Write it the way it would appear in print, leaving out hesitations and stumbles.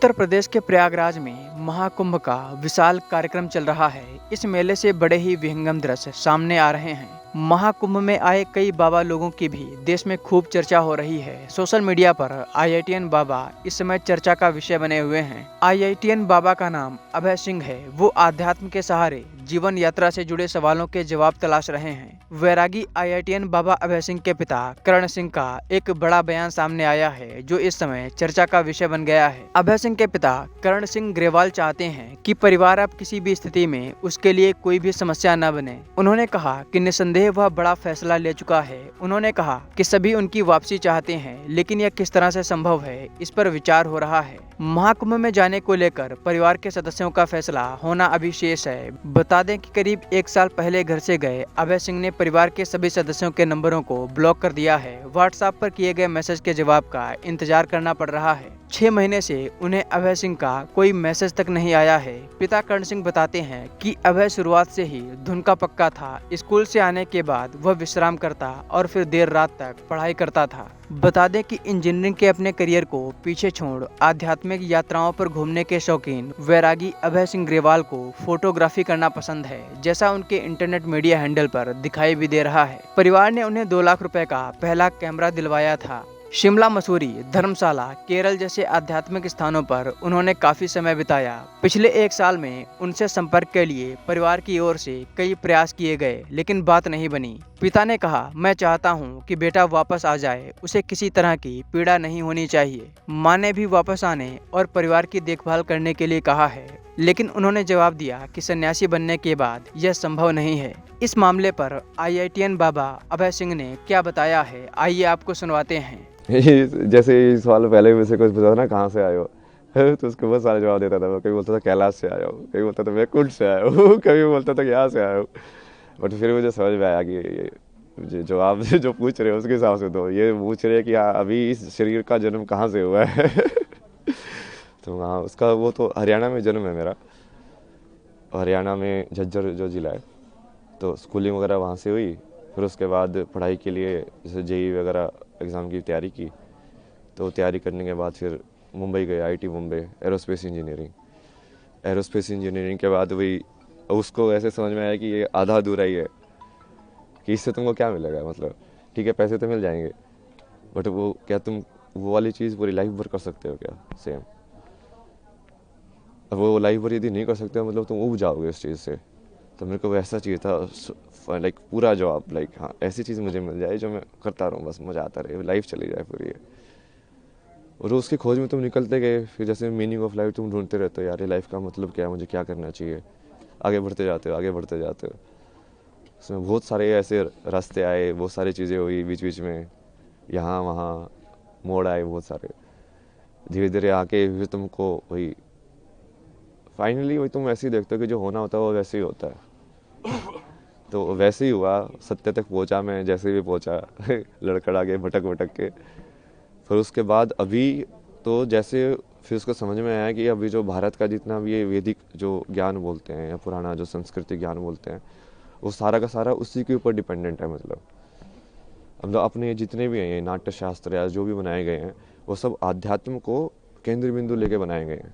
उत्तर प्रदेश के प्रयागराज में महाकुंभ का विशाल कार्यक्रम चल रहा है। इस मेले से बड़े ही विहंगम दृश्य सामने आ रहे हैं। महाकुंभ में आए कई बाबा लोगों की भी देश में खूब चर्चा हो रही है। सोशल मीडिया पर IITN बाबा इस समय चर्चा का विषय बने हुए हैं। IITN बाबा का नाम अभय सिंह है। वो आध्यात्म के सहारे जीवन यात्रा से जुड़े सवालों के जवाब तलाश रहे हैं। वैरागी IITN बाबा अभय सिंह के पिता करण सिंह का एक बड़ा बयान सामने आया है, जो इस समय चर्चा का विषय बन गया है। अभय सिंह के पिता करण सिंह ग्रेवाल चाहते हैं कि परिवार अब किसी भी स्थिति में उसके लिए कोई भी समस्या न बने। उन्होंने कहा कि निसंदेह वह बड़ा फैसला ले चुका है। उन्होंने कहा कि सभी उनकी वापसी चाहते हैं, लेकिन यह किस तरह से संभव है, इस पर विचार हो रहा है। महाकुंभ में जाने को लेकर परिवार के सदस्यों का फैसला होना अभी शेष है। बता दें कि करीब 1 साल पहले घर से गए अभय सिंह ने परिवार के सभी सदस्यों के नंबरों को ब्लॉक कर दिया है। व्हाट्सएप पर किए गए मैसेज के जवाब का इंतजार करना पड़ रहा है। 6 महीने से उन्हें अभय सिंह का कोई मैसेज तक नहीं आया है। पिता कर्ण सिंह बताते हैं कि अभय शुरुआत से ही धुन का पक्का था। स्कूल से आने के बाद वह विश्राम करता और फिर देर रात तक पढ़ाई करता था। बता दें कि इंजीनियरिंग के अपने करियर को पीछे छोड़ आध्यात्मिक यात्राओं पर घूमने के शौकीन वैरागी अभय सिंह ग्रेवाल को फोटोग्राफी करना पसंद है, जैसा उनके इंटरनेट मीडिया हैंडल पर दिखाई भी दे रहा है। परिवार ने उन्हें 2 लाख रुपए का पहला कैमरा दिलवाया था। शिमला, मसूरी, धर्मशाला, केरल जैसे आध्यात्मिक स्थानों पर उन्होंने काफी समय बिताया। पिछले 1 साल में उनसे संपर्क के लिए परिवार की ओर से कई प्रयास किए गए, लेकिन बात नहीं बनी। पिता ने कहा, मैं चाहता हूं कि बेटा वापस आ जाए, उसे किसी तरह की पीड़ा नहीं होनी चाहिए। मां ने भी वापस आने और परिवार की देखभाल करने के लिए कहा है, लेकिन उन्होंने जवाब दिया कि सन्यासी बनने के बाद यह संभव नहीं है। इस मामले पर IITN बाबा अभय सिंह ने क्या बताया है, आइए आपको सुनवाते हैं। जैसे इस साल पहले मुझसे कुछ पूछा था ना, कहाँ से आए हो, तो उसको बहुत सारे जवाब देता था। वो कभी बोलता था कैलाश से आया हूँ, कभी बोलता था मैं कुंड से आया हूँ, कभी बोलता था यहाँ से आया हूँ। बट फिर मुझे समझ में आया कि ये जो आप जो पूछ रहे हो उसके हिसाब से तो ये पूछ रहे हैं कि अभी इस शरीर का जन्म कहाँ से हुआ है। तो हाँ, उसका वो तो हरियाणा में जन्म है मेरा। हरियाणा में झज्जर जो ज़िला है, तो स्कूलिंग वगैरह वहाँ से हुई। फिर उसके बाद पढ़ाई के लिए जैसे JEE वगैरह एग्ज़ाम की तैयारी की। तो तैयारी करने के बाद फिर मुंबई गए, IIT मुंबई, एरोस्पेस इंजीनियरिंग के बाद वही उसको ऐसे समझ में आया कि ये आधा अधूरा ही है, कि इससे तुमको क्या मिलेगा। मतलब ठीक है, पैसे तो मिल जाएंगे, बट वो क्या तुम वो वाली चीज़ पूरी लाइफ भर कर सकते हो क्या सेम। अब वो लाइफ भर यदि नहीं कर सकते हो, मतलब तुम उब जाओगे उस चीज़ से। तो मेरे को वैसा चाहिए था, लाइक पूरा जॉब, लाइक हाँ ऐसी चीज़ मुझे मिल जाए जो मैं करता रहूँ, बस मज़ा आता रहे, लाइफ चली जाए पूरी है। और उसकी खोज में तुम निकलते गए, फिर जैसे मीनिंग ऑफ लाइफ तुम ढूंढते रहते हो, यार ये लाइफ का मतलब क्या है, मुझे क्या करना चाहिए। आगे बढ़ते जाते हो, आगे बढ़ते जाते हो। उसमें बहुत सारे ऐसे रास्ते आए, बहुत सारी चीज़ें हुई बीच बीच में, यहाँ वहाँ मोड़ आए बहुत सारे। धीरे धीरे आके फिर तुमको वही फाइनली वही तुम वैसे ही देखते हो कि जो होना होता है वो वैसे ही होता है। तो वैसे ही हुआ, सत्य तक पहुंचा मैं, जैसे भी पहुंचा। लड़खड़ा के भटक भटक के। फिर उसके बाद अभी तो जैसे फिर उसको समझ में आया कि अभी जो भारत का जितना भी ये वैदिक जो ज्ञान बोलते हैं या पुराना जो संस्कृति ज्ञान बोलते हैं, वो सारा का सारा उसी के ऊपर डिपेंडेंट है। मतलब अपने जितने भी हैं नाट्य शास्त्र या जो भी बनाए गए हैं, वो सब आध्यात्म को केंद्र बिंदु लेके बनाए गए हैं।